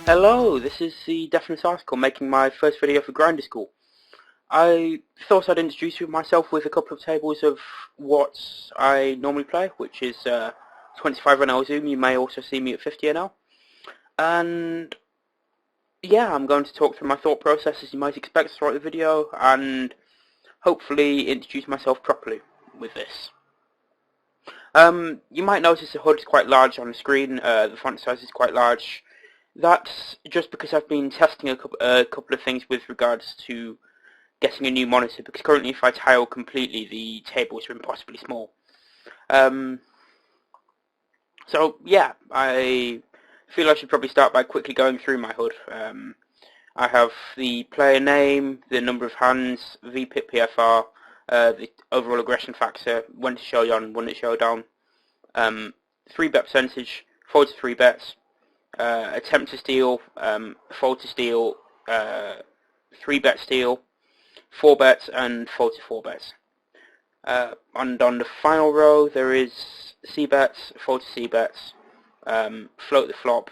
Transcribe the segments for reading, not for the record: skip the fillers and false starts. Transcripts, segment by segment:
Hello, this is the Definite Article making my first video for Grinder School. I thought I'd introduce myself with a couple of tables of what I normally play, which is 25 NL Zoom. You may also see me at 50 NL. And yeah, I'm going to talk through my thought process as you might expect throughout the video, and hopefully introduce myself properly with this. You might notice the HUD is quite large on the screen, the font size is quite large. That's just because I've been testing a couple of things with regards to getting a new monitor, because currently if I tile completely, the tables are impossibly small. So yeah, I feel I should probably start by quickly going through my HUD. I have the player name, the number of hands, VPIP PFR, the overall aggression factor, when to show on, when to show down, 3-bet percentage, fold to 3 bets, attempt to steal, fold to steal, 3-bet steal, 4 bets, and fold to 4 bets. And on the final row there is C bets, fold to C bets, float the flop,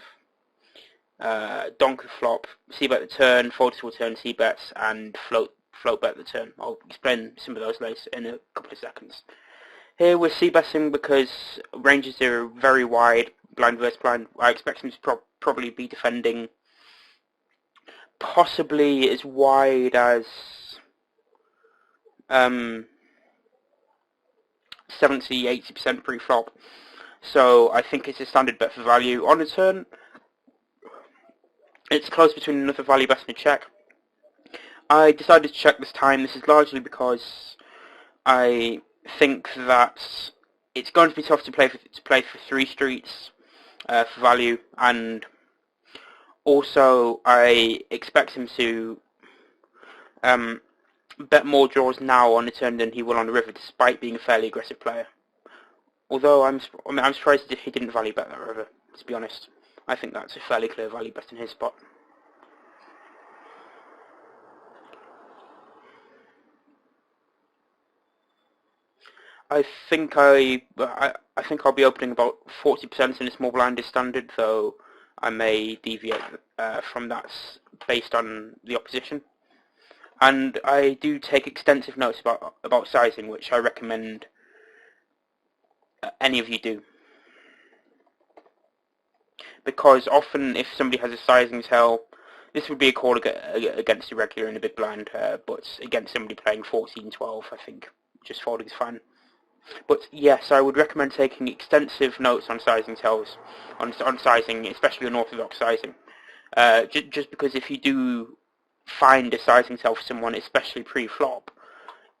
donk the flop, C bet the turn, fold to turn C bets, and float bet the turn. I'll explain some of those later in a couple of seconds. Here we're C-betting because ranges are very wide, blind versus blind. I expect him to probably be defending possibly as wide as 70-80% pre-flop. So I think it's a standard bet for value. On a turn, it's close between another value bet and a check. I decided to check this time. This is largely because I think that it's going to be tough to play for 3 streets for value, and also I expect him to bet more draws now on the turn than he will on the river, despite being a fairly aggressive player. Although I'm surprised that he didn't value bet that river, to be honest. I think that's a fairly clear value bet in his spot. I think I'll be opening about 40% in a small blind as standard, though I may deviate from that based on the opposition. And I do take extensive notes about sizing, which I recommend any of you do. Because often if somebody has a sizing tell, this would be a call against a regular in a big blind, but against somebody playing 14-12, I think just folding is fine. But yes, I would recommend taking extensive notes on sizing tells, on sizing, especially unorthodox sizing. Just because if you do find a sizing tell for someone, especially pre-flop,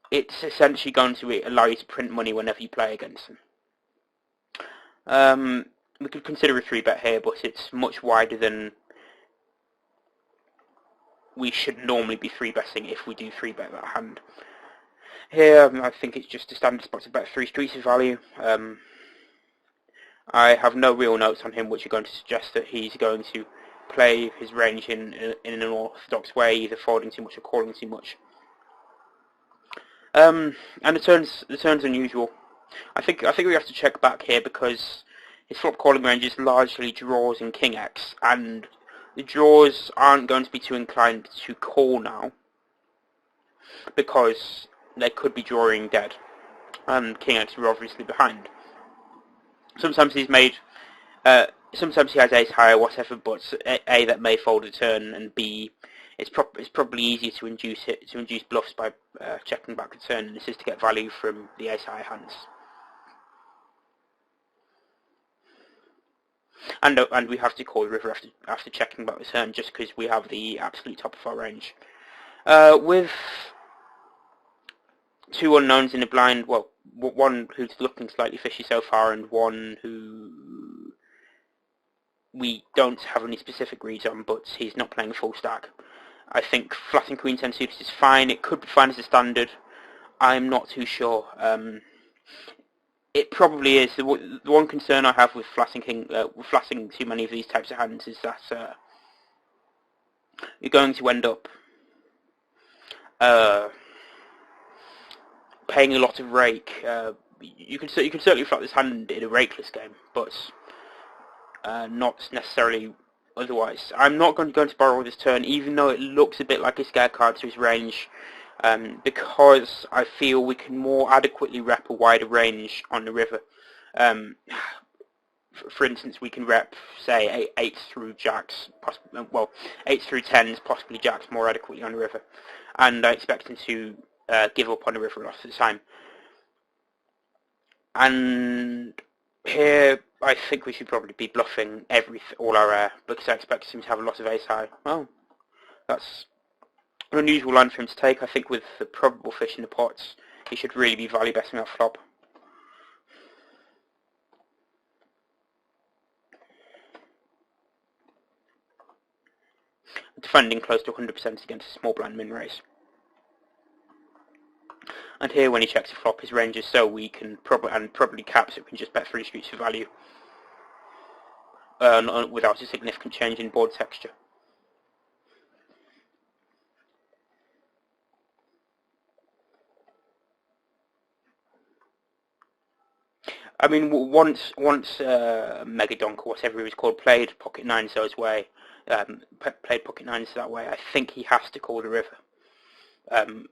it's essentially going to allow you to print money whenever you play against them. We could consider a 3-bet here, but it's much wider than we should normally be 3-betting if we do 3-bet that hand. Here, I think it's just a standard spot to bet 3 streets of value. I have no real notes on him which are going to suggest that he's going to play his range in an unorthodox way, either folding too much or calling too much. And the turn's unusual. I think we have to check back here because his flop calling range is largely draws and king X, and the draws aren't going to be too inclined to call now because they could be drawing dead, and king X are obviously behind. Sometimes he's made, sometimes he has ace high or whatever, but A, that may fold a turn, and B, it's probably easier to induce bluffs by checking back the turn, and this is to get value from the ace high hands. And we have to call the river after checking back the turn, just because we have the absolute top of our range. With 2 unknowns in the blind, well, one who's looking slightly fishy so far, and one who we don't have any specific reads on, but he's not playing a full stack. I think flatting Queen 10 suited is fine. It could be fine as a standard. I'm not too sure. It probably is. The one concern I have with flatting too many of these types of hands is that you're going to end up paying a lot of rake. You can certainly flat this hand in a rakeless game, but not necessarily otherwise. I'm not going to borrow this turn, even though it looks a bit like a scare card to his range, because I feel we can more adequately rep a wider range on the river. For instance, we can rep, say, 8s through jacks, well, 8s through 10s, possibly jacks more adequately on the river. And I expect him to give up on the river a lot of the time. And here, I think we should probably be bluffing all our air, because I expect him to have a lot of ace high. Well, that's an unusual line for him to take. I think with the probable fish in the pots, he should really be value betting that flop. Defending close to 100% against a small blind min raise. And here, when he checks a flop, his range is so weak and probably caps, it can just bet 3 streets for value without a significant change in board texture. I mean, once Megadonk or whatever he was called played pocket nines those way, played pocket nines that way, I think he has to call the river.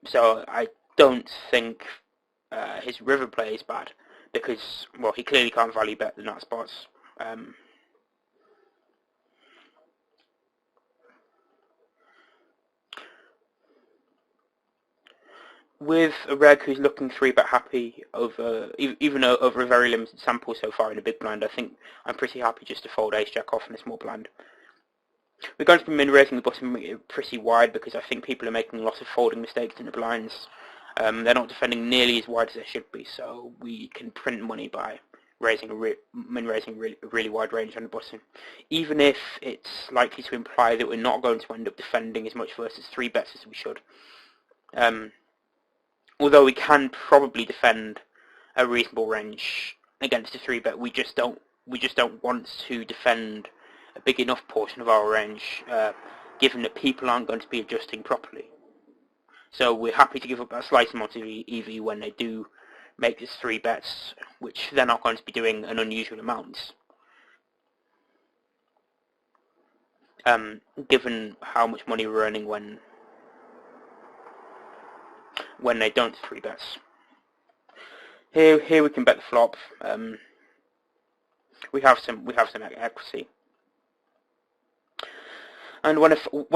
So I don't think his river play is bad, because, well, he clearly can't value bet the nut spots. With a reg who's looking 3-bet happy even over a very limited sample so far in a big blind, I think I'm pretty happy just to fold ace-jack off in a small blind. We're going to be min-raising the bottom pretty wide because I think people are making a lot of folding mistakes in the blinds. They're not defending nearly as wide as they should be, so we can print money by min-raising a really wide range on the bottom. Even if it's likely to imply that we're not going to end up defending as much versus 3-bets as we should. Although we can probably defend a reasonable range against a 3-bet, we just don't want to defend a big enough portion of our range, given that people aren't going to be adjusting properly. So we're happy to give up a slight amount of EV when they do make this 3-bets, which they're not going to be doing an unusual amount. Given how much money we're earning when they don't 3-bets. Here we can bet the flop. We have some equity. And when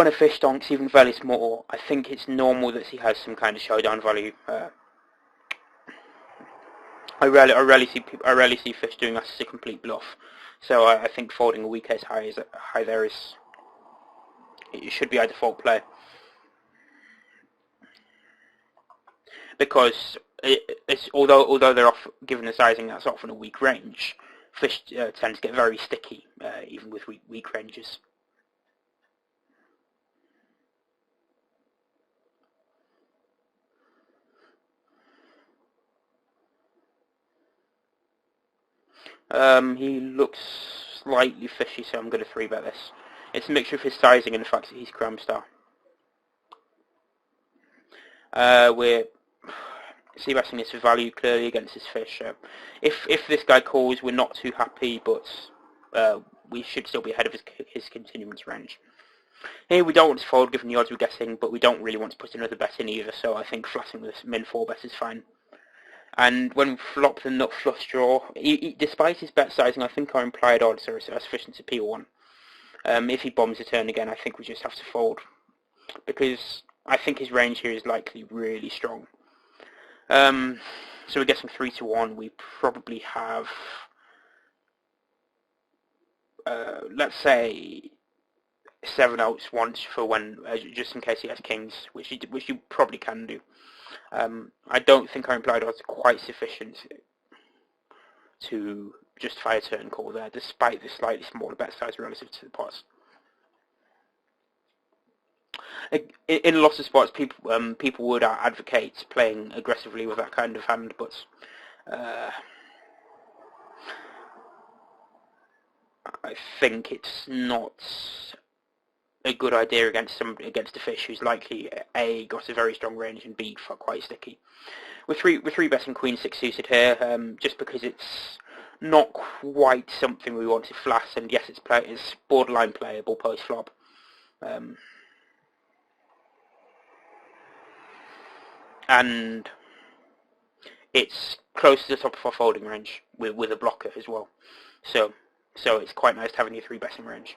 a fish donks even fairly small, I think it's normal that he has some kind of showdown value. I rarely see fish doing that as a complete bluff. So I think folding a weak ace high there is, it should be our default play. Because although they're given the sizing that's often a weak range, fish tend to get very sticky even with weak ranges. He looks slightly fishy, so I'm going to 3-bet this. It's a mixture of his sizing and the fact that he's Cram Star. We're c-betting this for value clearly against his fish. If this guy calls, we're not too happy, but we should still be ahead of his continuance range. Here we don't want to fold given the odds we're getting, but we don't really want to put another bet in either, so I think flatting with this min 4-bet is fine. And when we flop the nut flush draw, despite his bet sizing, I think our implied odds are sufficient to P1. If he bombs the turn again, I think we just have to fold, because I think his range here is likely really strong. So we're getting 3-1. We probably have, let's say, 7 outs once for when, just in case he has kings, which you probably can do. I don't think our implied odds are quite sufficient to justify a turn call there, despite the slightly smaller bet size relative to the pots. In a lot of spots, people would advocate playing aggressively with that kind of hand, but I think it's not a good idea against a fish who's likely A, got a very strong range, and B, quite sticky. We're three betting Queen 6 suited here, just because it's not quite something we want to flash, and yes, it's borderline playable post-flop. And it's close to the top of our folding range with a blocker as well. So it's quite nice to have in your 3-betting range.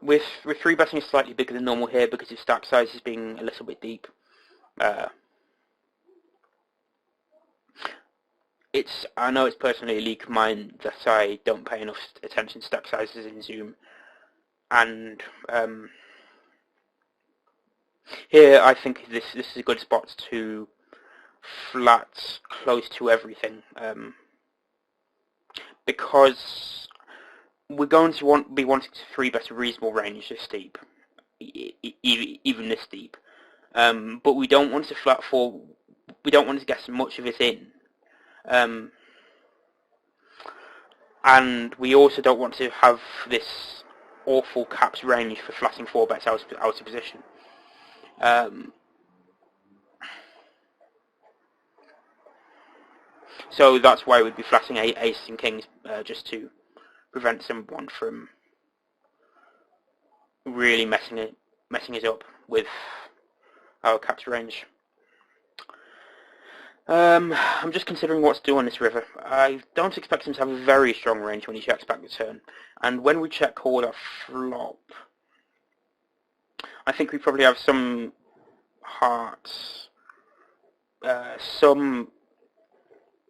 With 3-betting is slightly bigger than normal here because of stack sizes being a little bit deep. I know it's personally a leak of mine that I don't pay enough attention to stack sizes in Zoom, and here I think this is a good spot to flat close to everything, because we're going to be wanting to 3-bet a reasonable range this deep, even this deep, but we don't want to flat fall. We don't want to get much of it in. And we also don't want to have this awful caps range for flatting 4-bets out of position. So that's why we'd be flatting aces and kings, just to prevent someone from really messing it up with our caps range. I'm just considering what to do on this river. I don't expect him to have a very strong range when he checks back the turn. And when we check call that flop, I think we probably have some hearts, some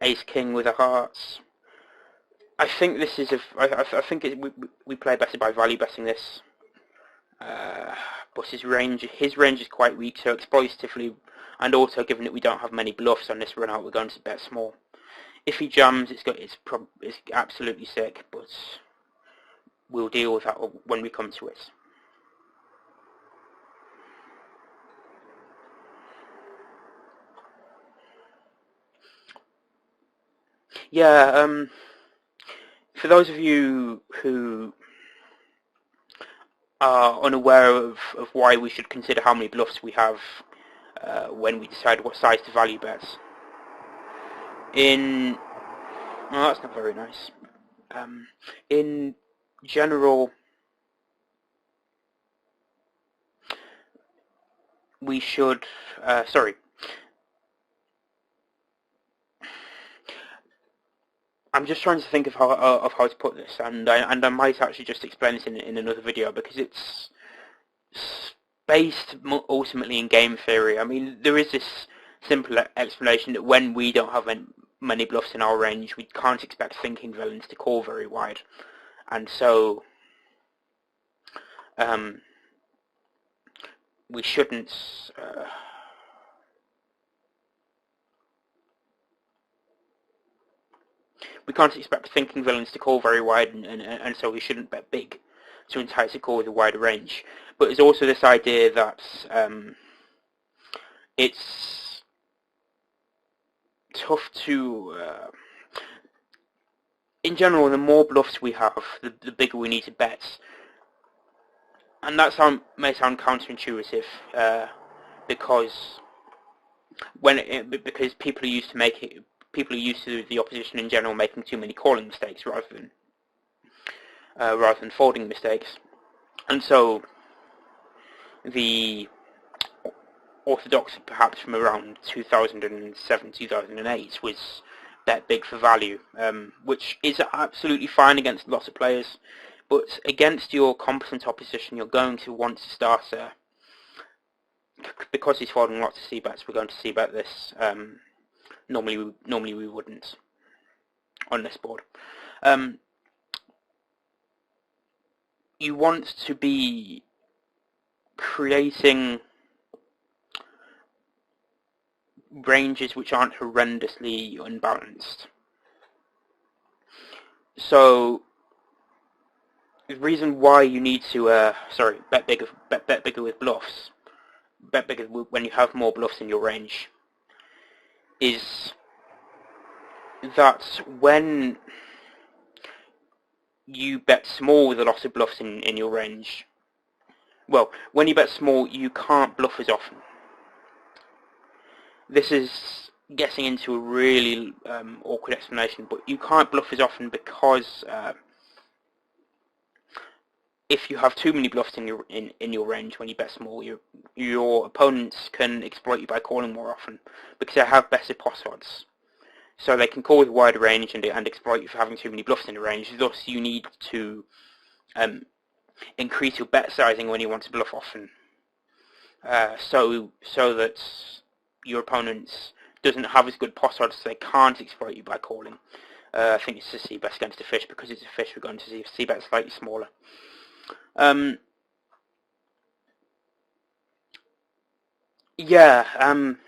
ace-king with a hearts. I think this is I think we play better by value betting this. But his range is quite weak, so exploitatively, and also given that we don't have many bluffs on this run out, we're going to bet small. If he jams, it's absolutely sick, but we'll deal with that when we come to it. Yeah, for those of you who are unaware of why we should consider how many bluffs we have when we decide what size to value bet. Well, that's not very nice. In general, we should, I'm just trying to think of how to put this, and I might actually just explain this in another video, because it's based ultimately in game theory. I mean, there is this simple explanation that when we don't have many bluffs in our range, we can't expect thinking villains to call very wide, and so we shouldn't we can't expect thinking villains to call very wide, and so we shouldn't bet big to entice a call with a wider range. But there's also this idea that it's tough to in general, the more bluffs we have, the bigger we need to bet. And that may sound counterintuitive, because because people are used to the opposition in general making too many calling mistakes rather than folding mistakes, and so the orthodoxy perhaps from around 2007, 2008 was bet big for value, which is absolutely fine against lots of players, but against your competent opposition you're going to want to start because he's folding lots of c-bets, we're going to c-bet this. Normally we wouldn't on this board. You want to be creating ranges which aren't horrendously unbalanced. So the reason why you need to bet bigger with bluffs, bet bigger when you have more bluffs in your range, is that when you bet small with a lot of bluffs in your range, well, when you bet small, you can't bluff as often. This is getting into a really awkward explanation, but you can't bluff as often because if you have too many bluffs in your range when you bet small, your opponents can exploit you by calling more often because they have better pos odds. So they can call with a wider range and exploit you for having too many bluffs in the range. Thus, you need to increase your bet sizing when you want to bluff often, so that your opponents doesn't have as good pos odds, so they can't exploit you by calling. I think it's a c-bet against a fish. Because it's a fish, we're going to see c-bet slightly smaller. Yeah, and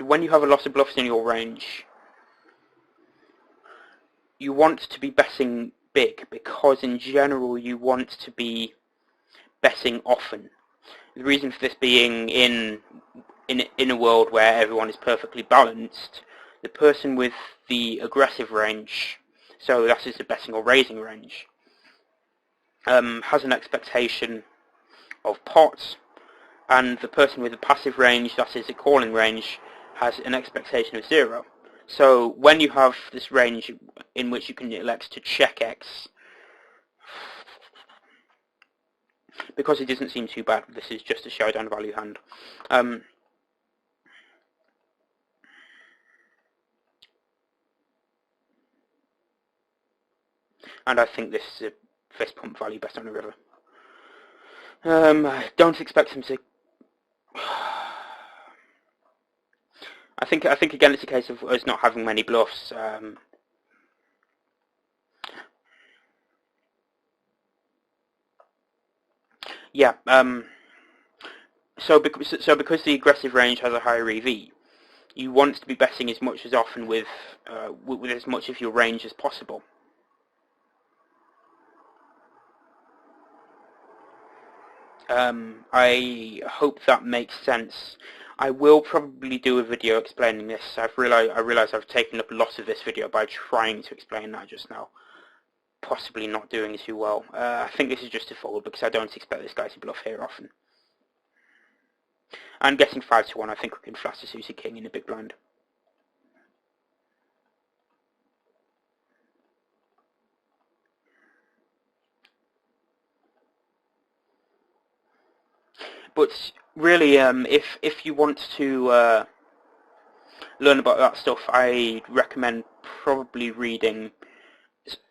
when you have a lot of bluffs in your range, you want to be betting big because in general you want to be betting often. The reason for this being in a world where everyone is perfectly balanced, the person with the aggressive range, so that is the betting or raising range, has an expectation of pots, and the person with the passive range, that is the calling range, has an expectation of 0. So when you have this range in which you can elect to check X, because it doesn't seem too bad, this is just a showdown value hand. And I think this is a fist pump value bet on the river. Don't expect him to. I think again it's a case of us not having many bluffs. Yeah. So because the aggressive range has a higher EV, you want to be betting as much as often with as much of your range as possible. I hope that makes sense. I will probably do a video explaining this. I realize I've taken up a lot of this video by trying to explain that just now. Possibly not doing too well. I think this is just a fold because I don't expect this guy to bluff here often. I'm getting 5-1. I think we can flash a suited king in a big blind. But really, if you want to learn about that stuff, I recommend probably reading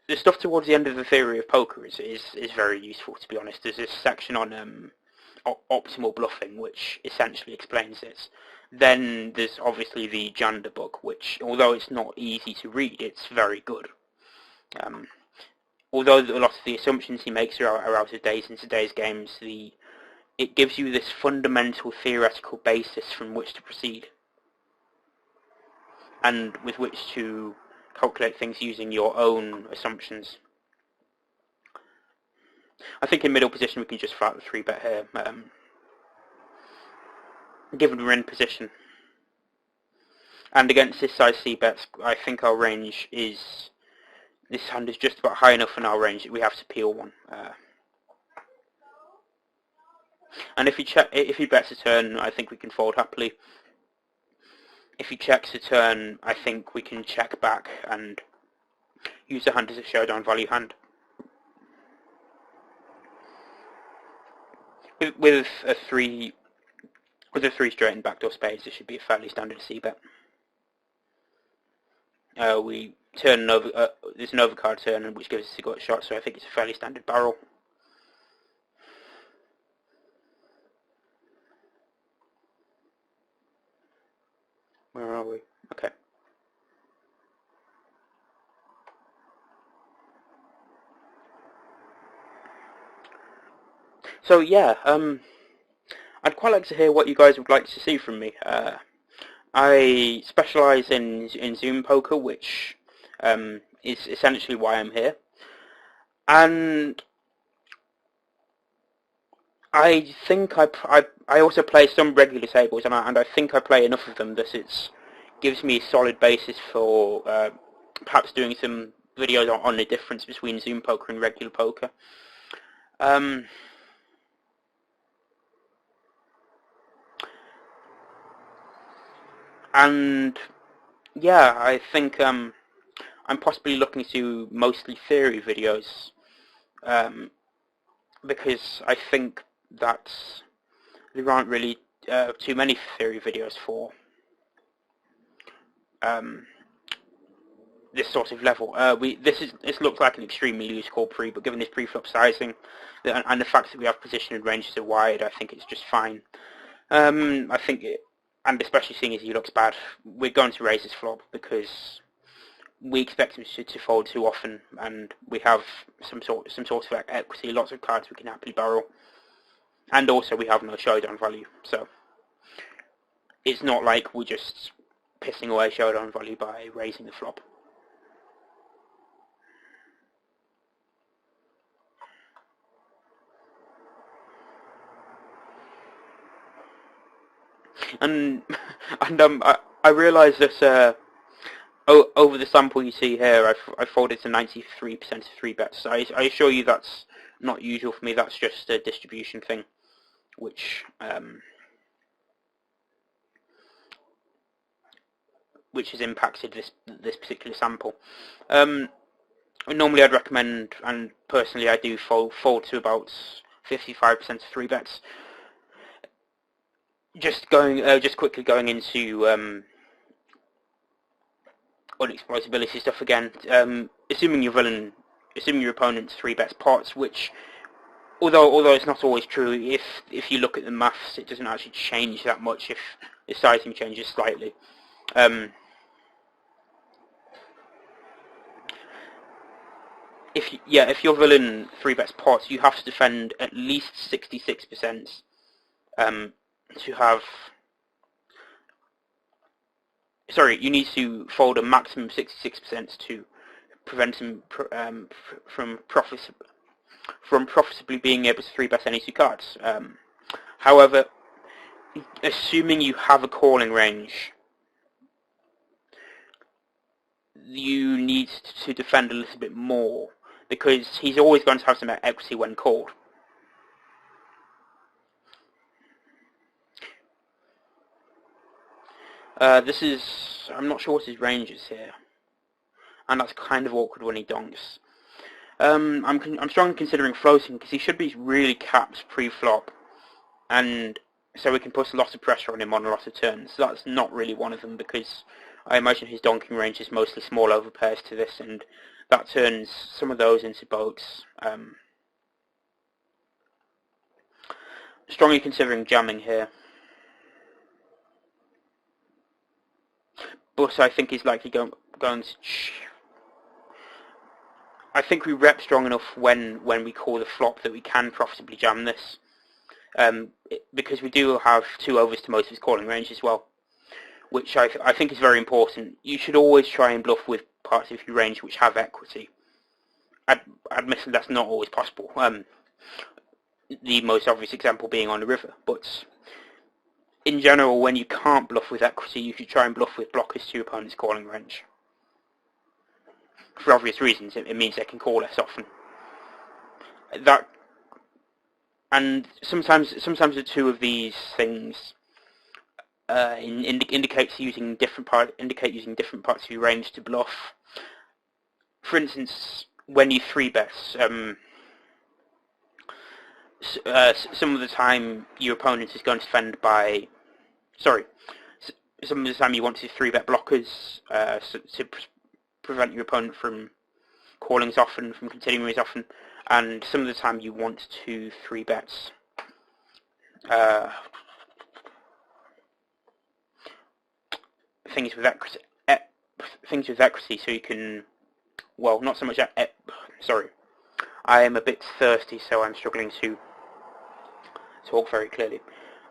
the stuff towards the end of the theory of poker is very useful, to be honest. There's this section on optimal bluffing, which essentially explains this. Then there's obviously the Janda book, which, although it's not easy to read, it's very good. Although a lot of the assumptions he makes are out of date in today's games, it gives you this fundamental theoretical basis from which to proceed, and with which to calculate things using your own assumptions. I think in middle position we can just flat the 3-bet here, given we're in position. And against this size c-bets, I think our range is... This hand is just about high enough in our range that we have to peel one. And if he bets a turn, I think we can fold happily. If he checks a turn, I think we can check back and use the hand as a showdown value hand. With a 3 straight and backdoor spades, this should be a fairly standard c-bet. We turn there's an overcard turn, which gives us a gut shot, so I think it's a fairly standard barrel. Where are we? Okay. So yeah, I'd quite like to hear what you guys would like to see from me. I specialise in Zoom poker, which is essentially why I'm here. And I think I also play some regular tables, and I think I play enough of them that it gives me a solid basis for perhaps doing some videos on the difference between Zoom poker and regular poker. And yeah, I think I'm possibly looking to mostly theory videos, because I think that there aren't really too many theory videos for this sort of level. This looks like an extremely loose call pre, but given this pre-flop sizing and the fact that we have position and range so wide, I think it's just fine. I think, and especially seeing as he looks bad, we're going to raise his flop because we expect him to fold too often, and we have some sort of equity, lots of cards we can happily barrel, and also we have no showdown value. So it's not like we're just pissing away showdown value by raising the flop. And I realise that over the sample you see here, I folded to 93% of 3-bets. I assure you that's not usual for me. That's just a distribution thing, which has impacted this particular sample. Normally I'd recommend, and personally I do fold to about 55% of 3-bets. Just quickly going into unexploitability stuff again. Assuming your opponent's 3-bets pots, which although it's not always true, if you look at the maths, it doesn't actually change that much if the sizing changes slightly. If your villain 3-bets pots, you have to defend at least 66% to have. Sorry, you need to fold a maximum 66% to prevent him from profitably being able to 3-bet any 2 cards. However, assuming you have a calling range, you need to defend a little bit more, because he's always going to have some equity when called. I'm not sure what his range is here, and that's kind of awkward when he donks. I'm strongly considering floating, because he should be really capped pre-flop, and so we can put a lot of pressure on him on a lot of turns. So that's not really one of them, because I imagine his donking range is mostly small overpairs to this, and that turns some of those into boats. Strongly considering jamming here, but I think he's likely going to. I think we rep strong enough when we call the flop that we can profitably jam this, because we do have 2 overs to most of his calling range as well, which I think is very important. You should always try and bluff with parts of your range which have equity. Admittedly, that's not always possible. The most obvious example being on the river, but in general, when you can't bluff with equity, you should try and bluff with blockers to your opponent's calling range. For obvious reasons, it means they can call less often. And sometimes the 2 of these things indicate using different parts of your range to bluff. For instance, when you 3-bet, some of the time your opponent is going to defend by. Sorry, some of the time you want to 3-bet blockers to prevent your opponent from calling as often, from continuing as often, and some of the time you want to 3-bet things with equity, so you can, well, not so much. Sorry, I am a bit thirsty, so I'm struggling to talk very clearly.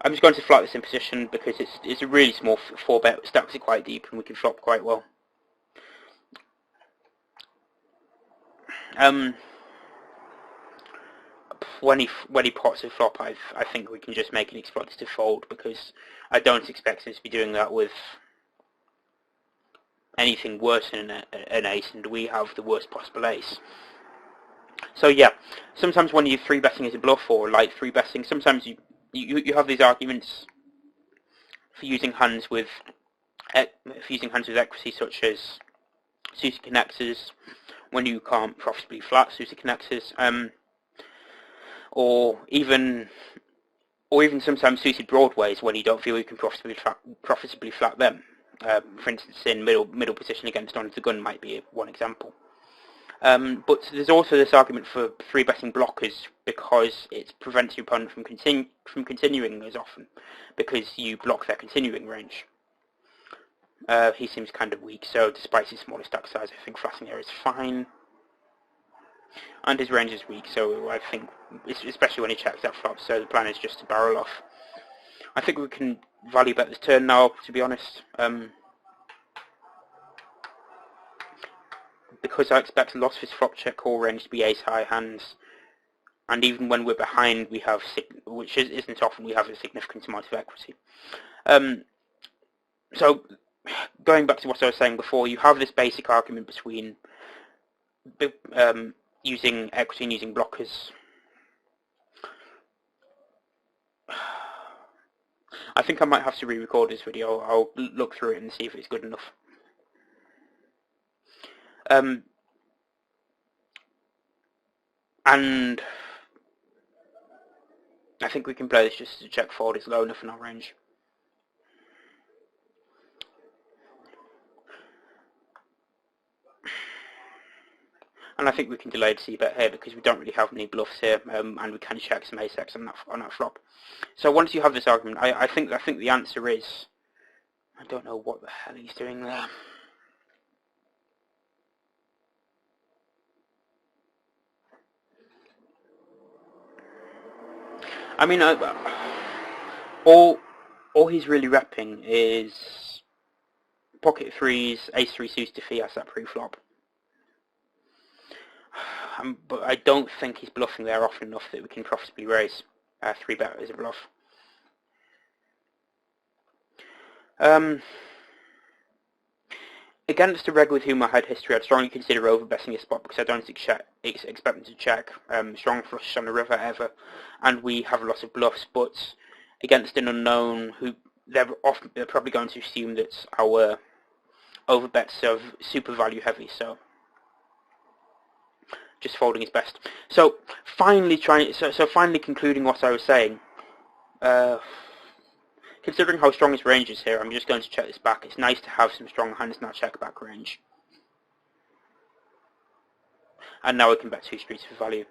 I'm just going to flat this in position because it's a really small 4-bet, stacks it quite deep, and we can flop quite well. When he pots a flop, I think we can just make an exploitative fold, because I don't expect him to be doing that with anything worse than an ace, and we have the worst possible ace. So yeah, sometimes when you're 3-betting as a bluff or light 3-betting, sometimes you have these arguments for using hands with equity, such as suited connectors when you can't profitably flat suited connectors, or even sometimes suited broadways when you don't feel you can profitably flat them. For instance, in middle position against under the gun might be one example. But there's also this argument for 3-betting blockers, because it prevents your opponent from continuing as often, because you block their continuing range. He seems kind of weak, so despite his smaller stack size, I think flatting there is fine. And his range is weak, so I think, especially when he checks that flop, so the plan is just to barrel off. I think we can value bet this turn now, to be honest. Because I expect a lot of his flop check call range to be ace-high hands, and even when we're behind, we have, which isn't often, we have a significant amount of equity. So, going back to what I was saying before, you have this basic argument between using equity and using blockers. I think I might have to re-record this video. I'll look through it and see if it's good enough. And I think we can play this just as a check forward. It's low enough in our range. And I think we can delay the c-bet here because we don't really have many bluffs here, and we can check some ace-x on that flop. So once you have this argument, I think the answer is, I don't know what the hell he's doing there. I mean, all he's really repping is pocket threes, ace three suited to Fias that pre-flop. But I don't think he's bluffing there often enough that we can profitably raise 3-bet as a bluff. Against a reg with whom I had history, I'd strongly consider overbetting his spot because I don't expect him to check strong flush on the river ever, and we have a lot of bluffs. But against an unknown, who they're probably going to assume that our overbets are super value heavy, so just folding is best. So finally concluding what I was saying, considering how strong his range is here, I'm just going to check this back. It's nice to have some strong hands in that check back range. And now we can bet 2 streets for value.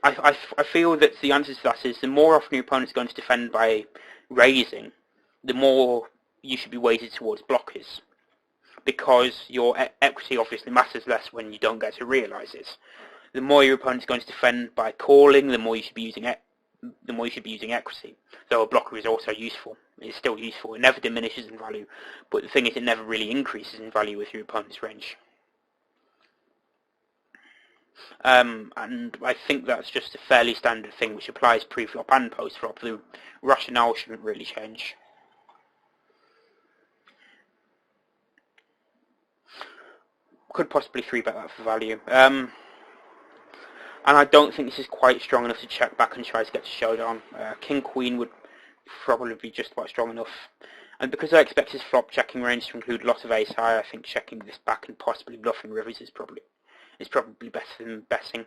I feel that the answer to that is the more often your opponent's going to defend by raising, the more you should be weighted towards blockers, because your equity obviously matters less when you don't get to realise it. The more your opponent's going to defend by calling, the more you should be using equity. Though a blocker is also useful. It's still useful. It never diminishes in value, but the thing is, it never really increases in value with your opponent's range. And I think that's just a fairly standard thing which applies pre-flop and post-flop. The rationale shouldn't really change. Could possibly 3-bet that for value. And I don't think this is quite strong enough to check back and try to get to showdown. King-Queen would probably be just about strong enough. And because I expect his flop checking range to include a lot of ace-high, I think checking this back and possibly bluffing rivers is probably better than betting.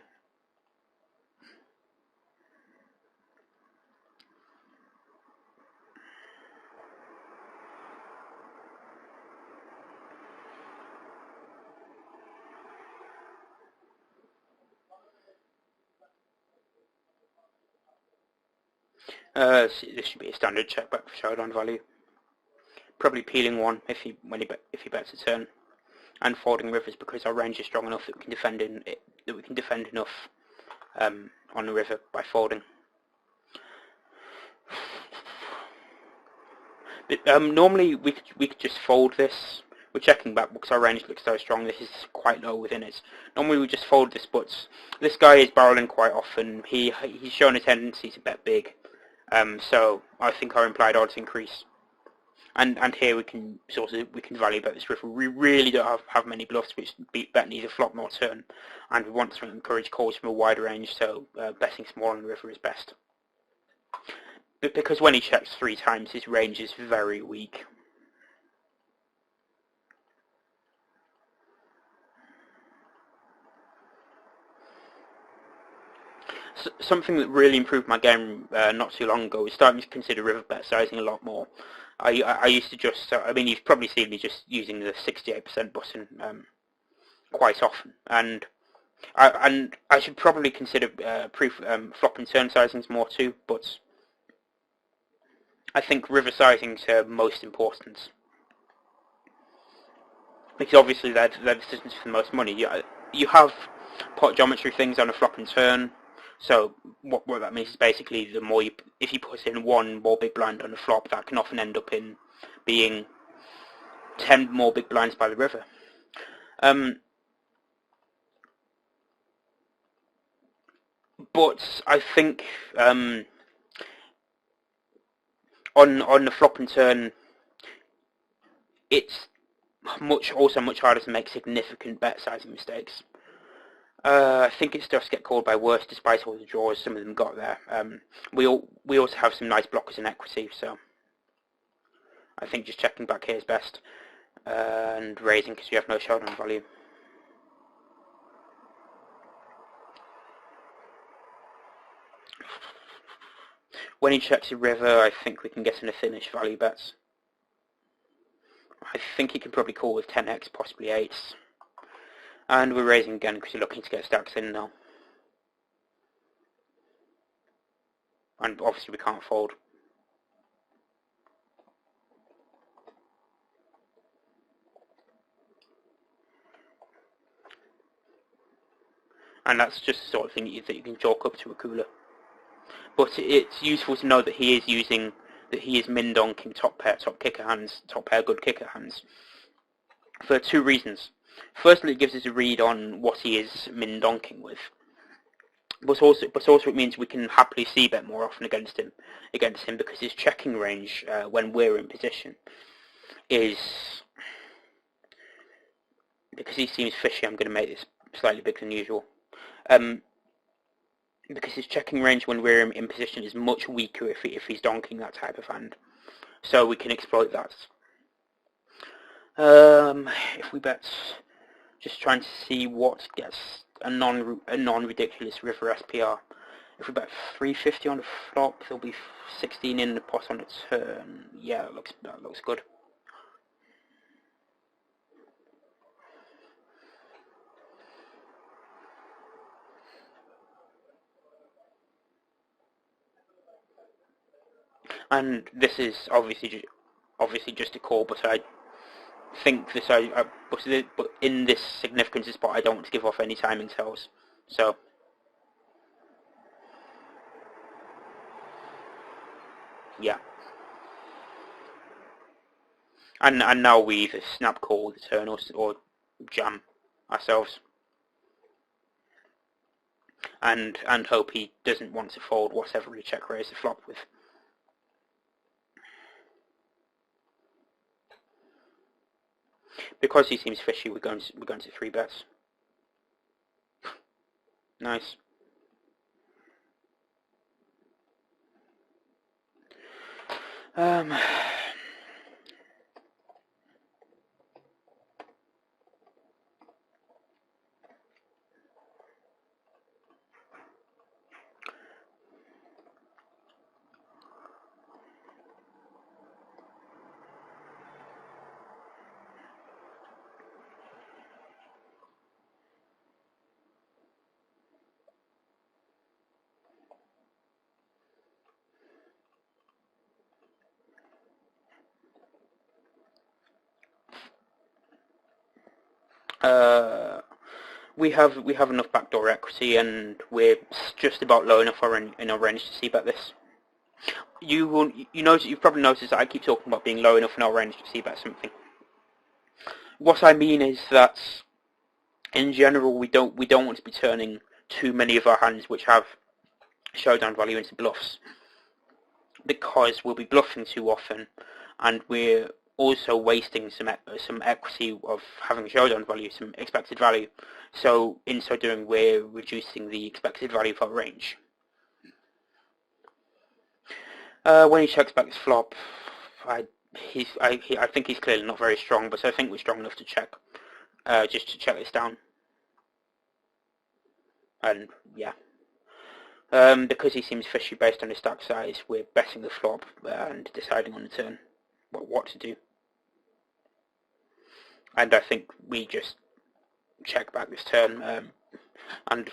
This should be a standard check back for showdown value. Probably peeling one if he bets a turn, and folding rivers because our range is strong enough that we can defend enough on the river by folding. But normally we could just fold this. We're checking back because our range looks so strong. This is quite low within it. Normally we just fold this, but this guy is barreling quite often. He's shown a tendency to bet big, so I think our implied odds increase. And here we can value bet this river. We really don't have many bluffs which bet neither flop nor turn, and we want to encourage calls from a wide range, so betting small on the river is best. But because when he checks 3 times, his range is very weak. Something that really improved my game not too long ago is starting to consider river bet sizing a lot more. I used to just, I mean, you've probably seen me just using the 68% button quite often, and I should probably consider flop and turn sizings more too, but I think river sizings are most important, because obviously they're the decisions for the most money. You have pot geometry things on a flop and turn, so what that means is basically the more if you put in 1 more big blind on a flop, that can often end up in being 10 more big blinds by the river. But I think on the flop and turn, it's also much harder to make significant bet sizing mistakes. I think it starts to get called by worse, despite all the draws some of them got there. We also have some nice blockers in equity, so I think just checking back here is best, and raising because we have no showdown value. When he checks a river, I think we can get in a thinnish value bets. I think he can probably call with 10x, possibly 8s. And we're raising again because we're looking to get stacks in now. And obviously we can't fold. And that's just the sort of thing that you can chalk up to a cooler. But it's useful to know that he is min-donking top pair, top kicker hands, top pair good kicker hands, for 2 reasons. Firstly, it gives us a read on what he is min-donking with, but also it means we can happily c-bet more often against him because his checking range when we're in position is, because he seems fishy, I'm going to make this slightly bigger than usual. Because his checking range when we're in position is much weaker if he's donking that type of hand. So we can exploit that. If we bet, just trying to see what gets a non-ridiculous river SPR. If we bet 350 on the flop, there'll be 16 in the pot on the turn. Yeah, that looks good. And this is obviously just a call, but I think but in this significance spot, I don't want to give off any timing tells. So yeah, and now we either snap call the turn or jam ourselves, and hope he doesn't want to fold whatever he check raise the flop with. Because he seems fishy, we're going to 3 bets. Nice. We have enough backdoor equity, and we're just about low enough in our range to see bet this. You've probably noticed that I keep talking about being low enough in our range to see bet something. What I mean is that in general we don't want to be turning too many of our hands which have showdown value into bluffs, because we'll be bluffing too often, and we're also wasting some equity of having a showdown value, some expected value. So in so doing, we're reducing the expected value of our range. When he checks back his flop, I think he's clearly not very strong, but I think we're strong enough to check, just to check this down. And yeah, because he seems fishy based on his stack size, we're betting the flop and deciding on the turn what to do. And I think we just check back this turn and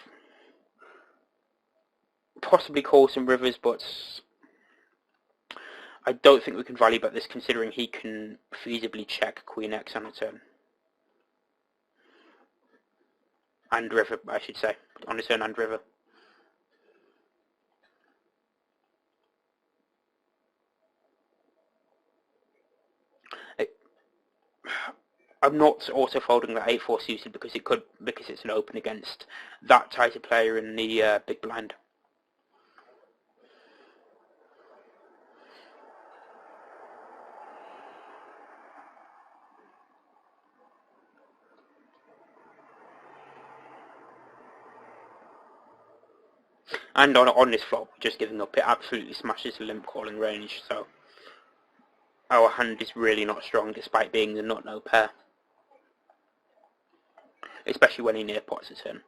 possibly call some rivers, but I don't think we can value bet this, considering he can feasibly check Queen X on a turn. And river, I should say, on a turn and river. I'm not auto folding that 8-4 suited because it's an open against that tighter player in the big blind. And on this flop, just giving up, it absolutely smashes the limp calling range, so our hand is really not strong despite being the nut-no pair. Especially when he near pots a turn.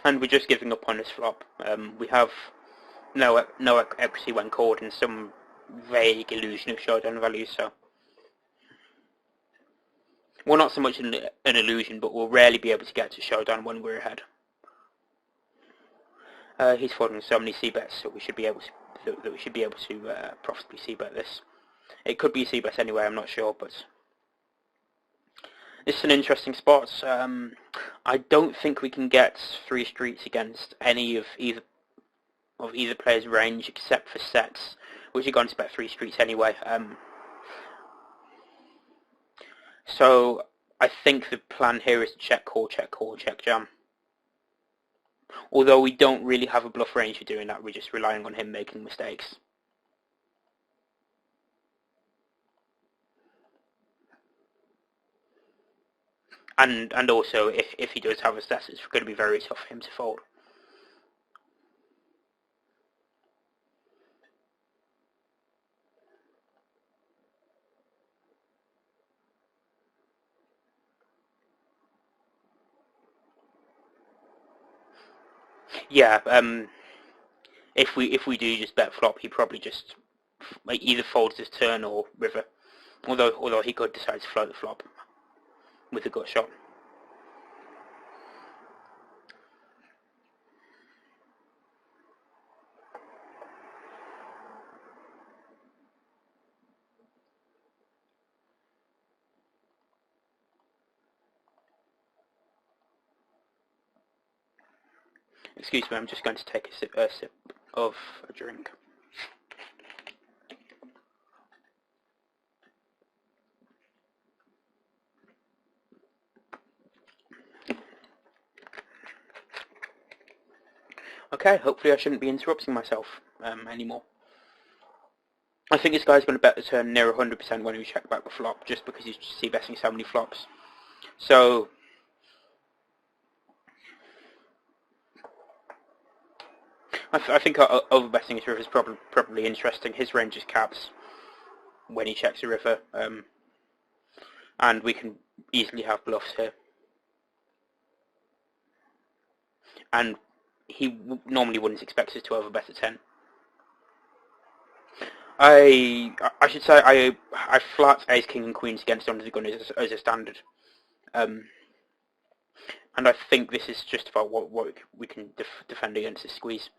And we're just giving up on this flop. We have no equity when called and some vague illusion of showdown value, so... Well, not so much an illusion, but we'll rarely be able to get to showdown when we're ahead. He's folding so many c-bets, so we should be able to profitably c-bet this. It could be a c-bet anyway, I'm not sure, but this is an interesting spot. I don't think we can get 3 streets against any of either player's range except for sets, which are going to bet 3 streets anyway. So I think the plan here is to check call, check jam. Although we don't really have a bluff range for doing that, we're just relying on him making mistakes. And also, if he does have a set, it's going to be very tough for him to fold. Yeah, if we do just bet flop, he probably just either folds his turn or river. Although he could decide to float the flop with a gut shot. Excuse me, I'm just going to take a sip of a drink. Okay, hopefully I shouldn't be interrupting myself anymore. I think this guy's going to bet the turn near 100% when we check back the flop, just because he's c-betting so many flops. So I think overbetting his river is probably interesting. His range is caps when he checks a river, and we can easily have bluffs here. And he normally wouldn't expect us to overbet a 10. I should say I flat ace, king, and queens against under the gun as a standard, and I think this is just about what we can defend against this squeeze.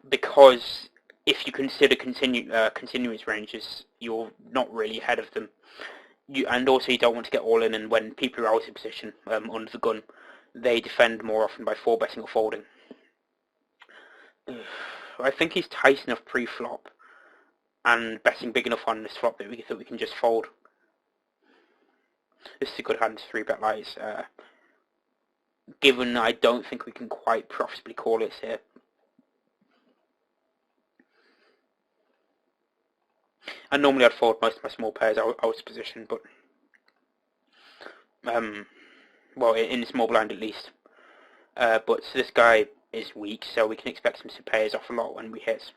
Because if you consider continuous ranges, you're not really ahead of them. And also you don't want to get all in, and when people are out of position under the gun, they defend more often by 4-betting or folding. I think he's tight enough pre-flop and betting big enough on this flop that we can just fold. This is a good hand to 3-bet lies. Given I don't think we can quite profitably call it here. And normally I'd fold most of my small pairs out of position, but well, in the small blind at least. But this guy is weak, so we can expect him to pay us off a lot when we hit.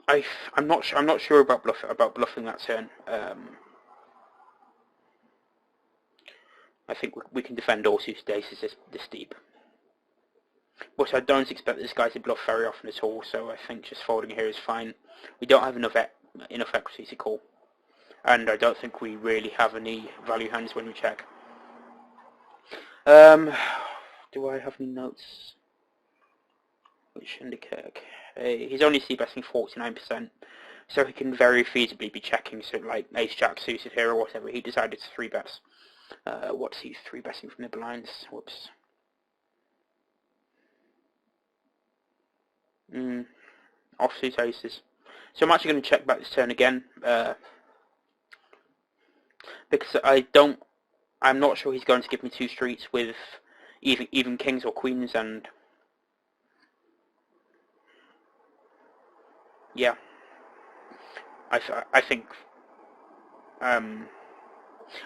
I'm not sure about bluffing that turn. I think we can defend all suited aces this deep. But I don't expect this guy to bluff very often at all, so I think just folding here is fine. We don't have enough equity to call, and I don't think we really have any value hands when we check. Do I have any notes which indicate? Okay, he's only c-betting 49%, so he can very feasibly be checking, so like ace-jack suited here or whatever. He decided to 3-bet. What's he 3-betting from the blinds? Whoops. Offsuit aces. So I'm actually going to check back this turn again, because I'm not sure he's going to give me 2 streets with even kings or queens, and yeah, I think I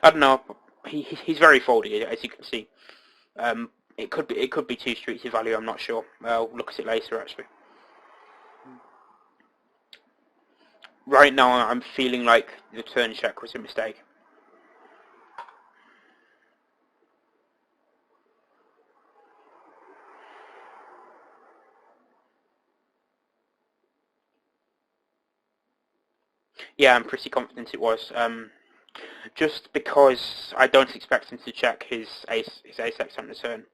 don't know. He's very foldy, as you can see. It could be 2 streets of value. I'm not sure. I'll look at it later actually. Right now, I'm feeling like the turn check was a mistake. Yeah, I'm pretty confident it was. Just because I don't expect him to check his ace-x on the turn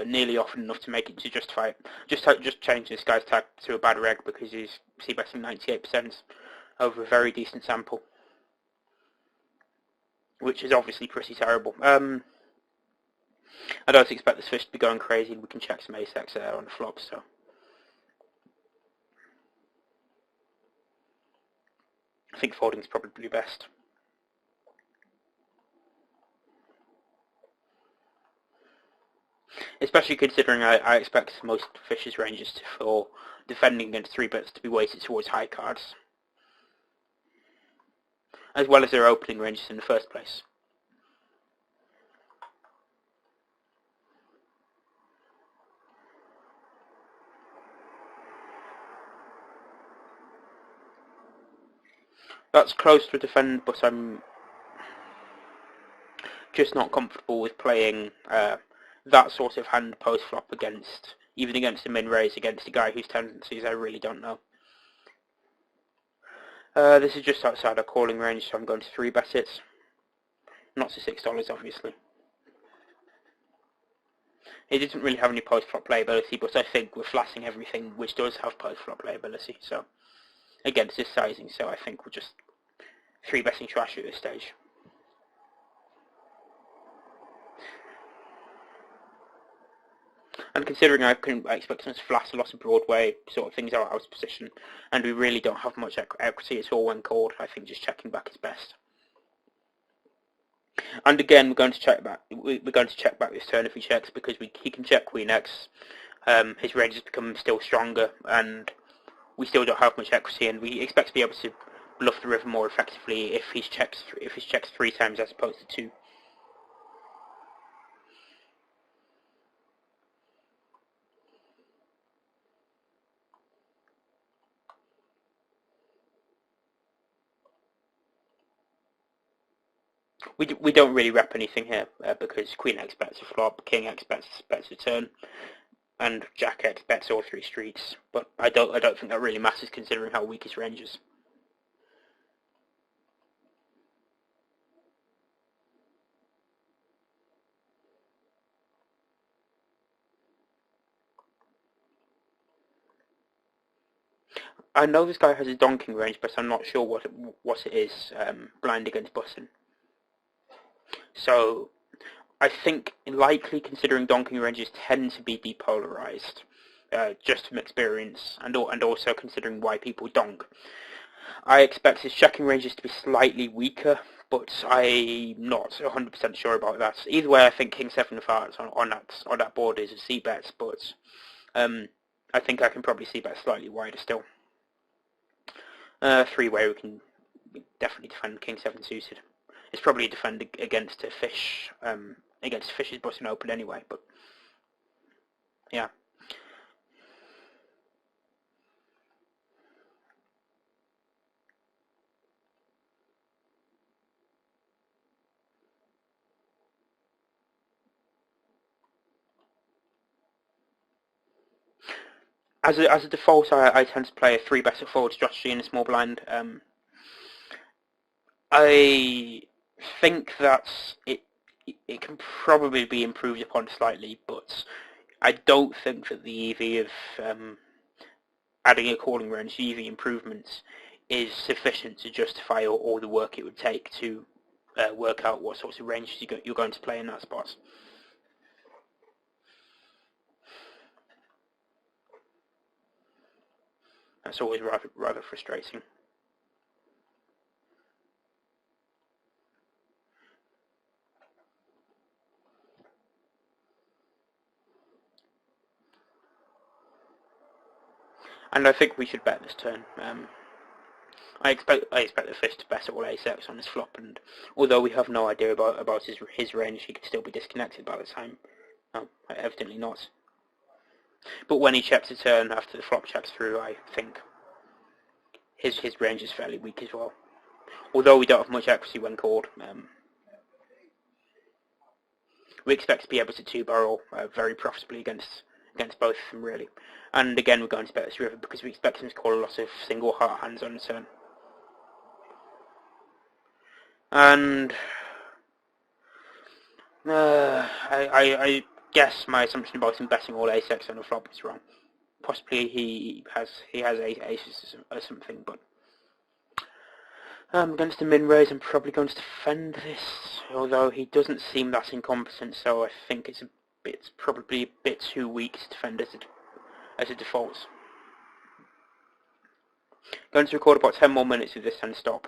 nearly often enough to make it to justify it. Just change this guy's tag to a bad reg because he's c-betting 98% over a very decent sample, which is obviously pretty terrible. I don't expect this fish to be going crazy. We can check some ace-x there on the flop, so. I think folding is probably best. Especially considering I expect most fish's ranges for defending against 3-bets to be weighted towards high cards, as well as their opening ranges in the first place. That's close to a defend, but I'm just not comfortable with playing that sort of hand post-flop even against a min-raise, against a guy whose tendencies I really don't know. This is just outside our calling range, so I'm going to 3-bet it. Not to $6, obviously. It didn't really have any post-flop playability, but I think we're flatting everything which does have post-flop playability, so against this sizing, so I think we're just 3-betting trash at this stage. And considering I expect them to flat a lot of Broadway sort of things out of position, and we really don't have much equity at all when called, I think just checking back is best. And again, we're going to check back. We're going to check back this turn if he checks, because he can check Queen X. His range has become still stronger, and we still don't have much equity, and we expect to be able to bluff the river more effectively if he's checked 3 times as opposed to 2. We don't really rep anything here because Queen X bets a flop, King X bets a turn, and Jack X bets all 3 streets. But I don't think that really matters considering how weak his range is. I know this guy has a donking range, but I'm not sure what it is blind against button. So I think likely, considering donking ranges tend to be depolarized, just from experience, and also considering why people donk. I expect his checking ranges to be slightly weaker, but I'm not 100% sure about that. Either way, I think King 7 of Hearts on that board is a c-bet, but I think I can probably c-bet slightly wider still. Three-way, we can definitely defend King 7 suited. It's probably a defend against a fish, against fishes busting open anyway, but yeah. As a default, I tend to play a 3-bet forward strategy in a small blind. I think that it can probably be improved upon slightly, but I don't think that the EV of adding a calling range, the EV improvements, is sufficient to justify all the work it would take to work out what sorts of ranges you're going to play in that spot. That's always rather frustrating. And I think we should bet this turn. I expect the fish to bet all ace-x on his flop, and although we have no idea about his range, he could still be disconnected by the time. No, evidently not. But when he checks a turn after the flop checks through, I think his range is fairly weak as well. Although we don't have much equity when called, we expect to be able to two-barrel very profitably against both of them, really. And again, we're going to bet this river because we expect him to call a lot of single heart hands on the turn. And I guess my assumption about him betting all ace-x on a flop is wrong. Possibly he has aces or something, but against the min raise, I'm probably going to defend this. Although he doesn't seem that incompetent, so I think it's probably a bit too weak to defend as a default. Going to record about 10 more minutes of this and stop.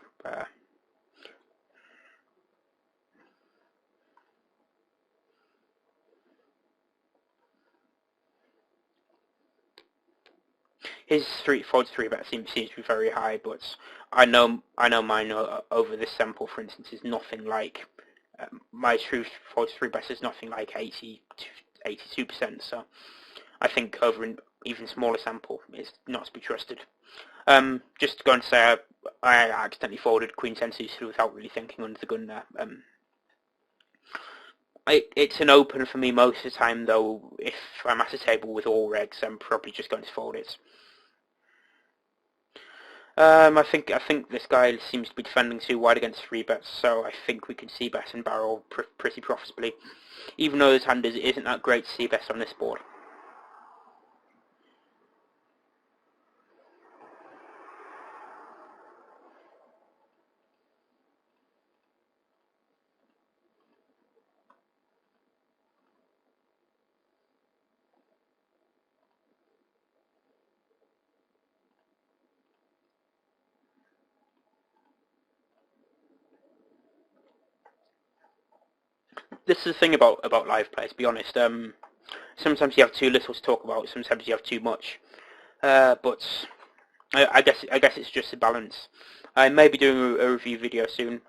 His folds 3-bet seems to be very high, but I know mine over this sample, for instance, is nothing like my true folds 3-bet is nothing like 82%. So I think over an even smaller sample is not to be trusted. Just going to say I accidentally folded Queen 10 suited without really thinking under the gun there. It's an open for me most of the time, though. If I'm at a table with all regs, I'm probably just going to fold it. I think this guy seems to be defending too wide against 3-bets, so I think we can c-bet and barrel pretty profitably, even though his hand isn't that great to c-bet on this board. This is the thing about live play, to be honest. Sometimes you have too little to talk about, sometimes you have too much. But I guess it's just a balance. I may be doing a review video soon,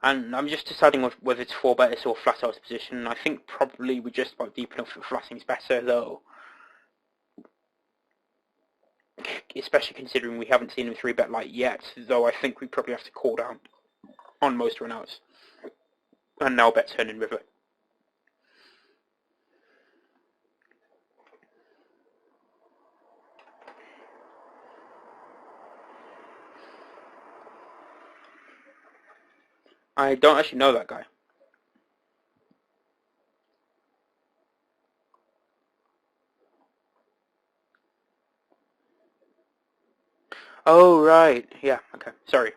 and I'm just deciding whether to 4-bet this or flat out position. I think probably we're just about deep enough that flatting's better, though. Especially considering we haven't seen him 3-bet light yet, though I think we probably have to call down on most runouts. And now bet turn in river. I don't actually know that guy. Oh, right. Yeah, okay. Sorry.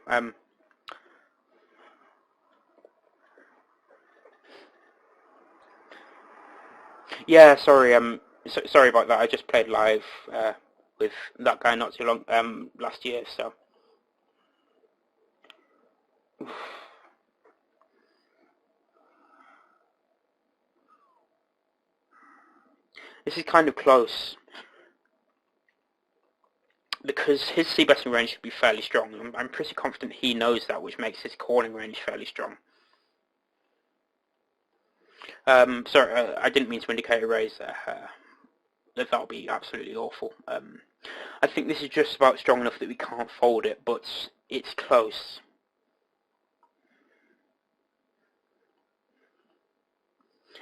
Yeah, sorry. Sorry about that. I just played live with that guy not too long last year. So this is kind of close because his sea betting range should be fairly strong. I'm pretty confident he knows that, which makes his calling range fairly strong. Sorry, I didn't mean to indicate a raise there. That would be absolutely awful. I think this is just about strong enough that we can't fold it, but it's close.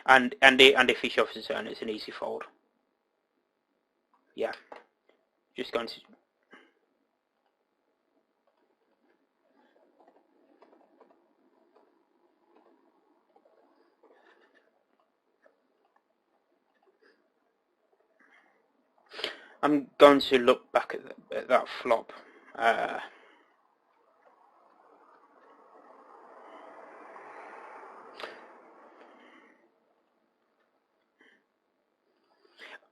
And if he shoves his turn, it's an easy fold. Yeah, just going to. I'm going to look back at that flop.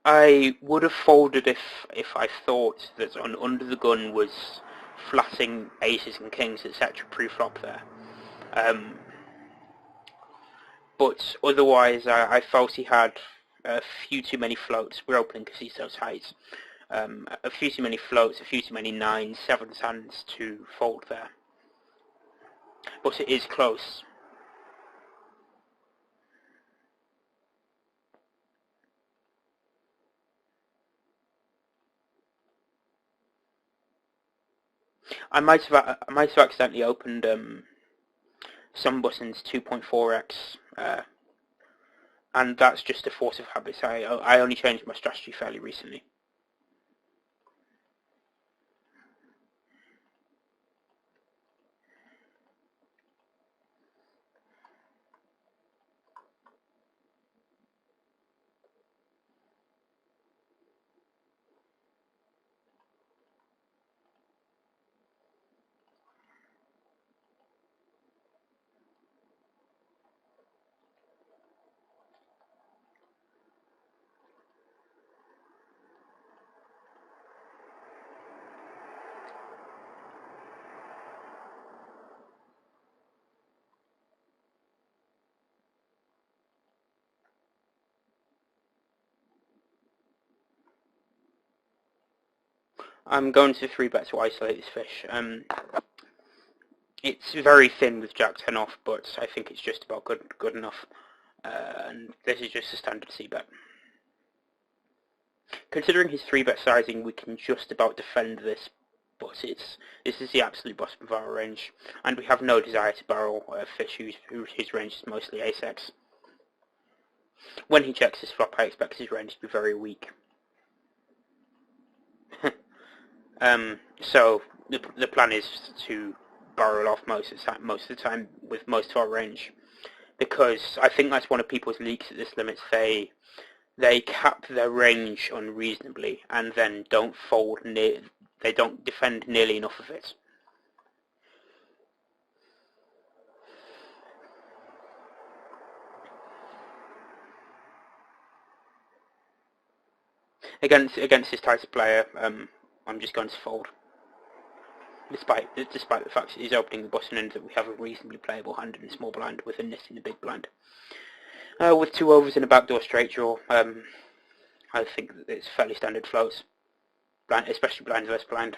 I would have folded if I thought that under the gun was flatting aces and kings, etc. pre-flop there. But otherwise, I felt he had a few too many floats. We're opening because he's so tight. A few too many floats, a few too many nines, sevens hands to fold there. But it is close. I might have accidentally opened some buttons 2.4x, and that's just a force of habit. I only changed my strategy fairly recently. I'm going to 3-bet to isolate this fish. It's very thin with Jack 10 off, but I think it's just about good enough. And this is just a standard c-bet. Considering his 3-bet sizing, we can just about defend this, but this is the absolute bottom of our range, and we have no desire to barrel a fish whose range is mostly ace-x. When he checks his flop, I expect his range to be very weak. So the plan is to barrel off most of the time with most of our range, because I think that's one of people's leaks at this limit. They cap their range unreasonably and then don't fold they don't defend nearly enough of it. Against this type of player, I'm just going to fold, despite the fact that he's opening the button and that we have a reasonably playable hand in the small blind with a nit in the big blind. With 2 overs and a backdoor straight draw, I think that it's fairly standard floats, especially blind versus blind.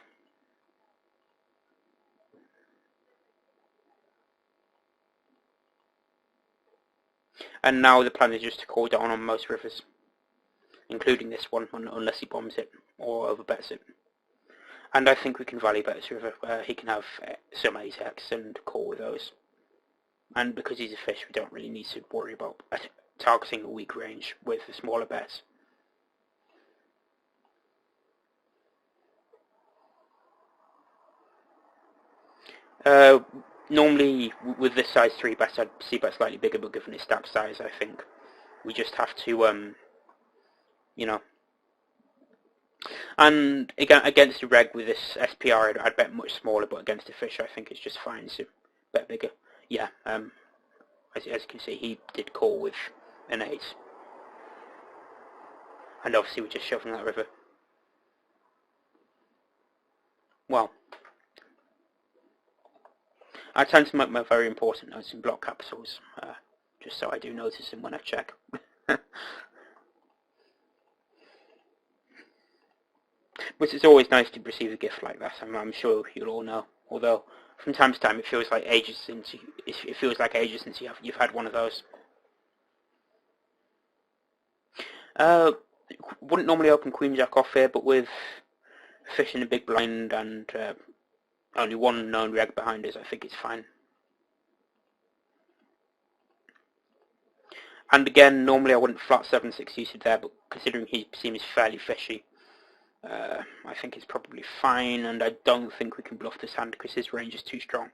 And now the plan is just to call down on most rivers, including this one, unless he bombs it or overbets it. And I think we can value bet this river. He can have some ace-x and call with those. And because he's a fish, we don't really need to worry about targeting a weak range with the smaller bets. Normally, with this size 3 bet, I'd see bet slightly bigger, but given its stack size, I think we just have to, you know. And against a reg with this SPR, I'd bet much smaller, but against a fish, I think it's just fine to bet bigger. Yeah, as you can see, he did call with an 8. And obviously we're just shoving that river. Well, I tend to make my very important notes in block capitals, just so I do notice them when I check. Which is always nice to receive a gift like that, I'm sure you'll all know. Although from time to time it feels like ages since you've had one of those. Wouldn't normally open Queen Jack off here, but with fish in a big blind and only one known reg behind us, I think it's fine. And again, normally I wouldn't flat 7-6 suited there, but considering he seems fairly fishy, I think it's probably fine, and I don't think we can bluff this hand because his range is too strong.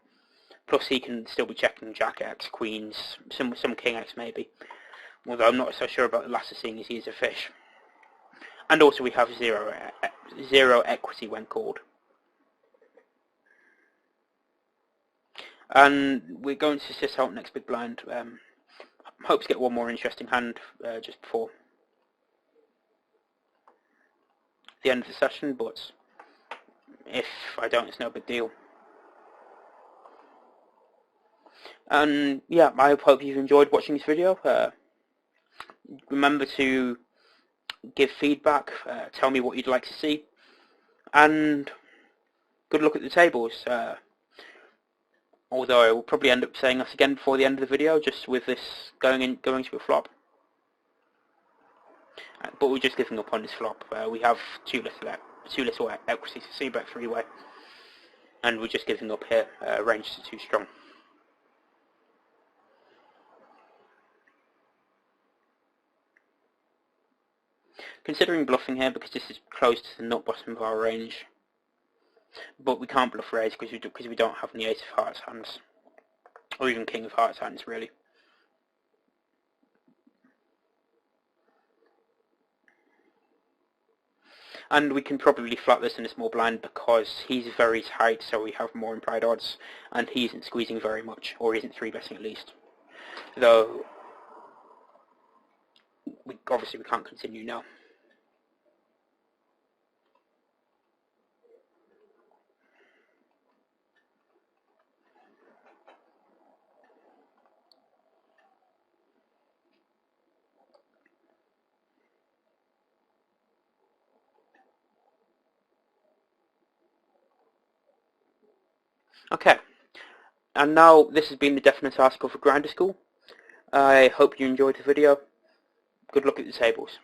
Plus he can still be checking Jack X, Queens, some King X maybe. Although I'm not so sure about the latter, seeing as he is a fish. And also we have zero equity when called. And we're going to sit out next big blind. Hope to get one more interesting hand just before the end of the session, but if I don't, it's no big deal. And yeah, I hope you've enjoyed watching this video. Remember to give feedback, tell me what you'd like to see, and good luck at the tables. Although I will probably end up saying that again before the end of the video, just with this going to a flop. But we're just giving up on this flop. We have too little equity to see back three-way, and we're just giving up here. Range is too strong. Considering bluffing here because this is close to the nut bottom of our range, but we can't bluff raise because we don't have any Ace of Hearts hands, or even King of Hearts hands really. And we can probably flat this in a small blind because he's very tight, so we have more implied odds, and he isn't squeezing very much, or isn't 3-betting at least. Though, obviously we can't continue now. Okay, and now this has been the definite article for Grinder School. I hope you enjoyed the video. Good luck at the tables.